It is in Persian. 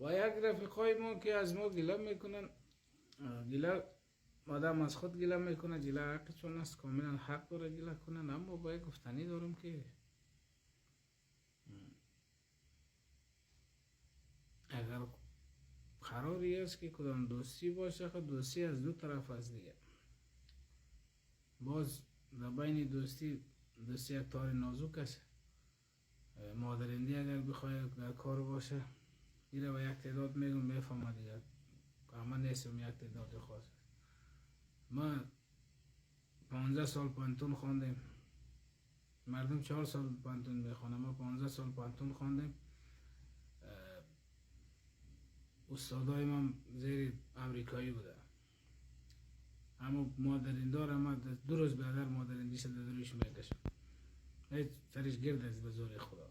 و یک رفیقای ما که از ما گله میکنن، گله آدم از خود گله میکنه، گله حق چون است، کاملا حق داره گله کنن، اما باید گفتنی دارم که اگر قراری است که کدام دوستی باشه، خود دوستی از دو طرف است دیگه. باز در بین دوستی یک تار نازک است. مادرندی اگر بخواه در کار باشه، ایره و یک تعداد میگم میفهمه دیگه، همه نیستم یک تعداد خاص. ما 15 سال پانتون خواندیم، مردم 4 سال پانتون میخوانه، ما 15 سال پانتون خواندیم. استادای من زیر امریکایی بوده، اما مادرندار ما 2 روز بعد مادرندی شده درویش میکشم، هیچ سرش گرد است به زور خدا.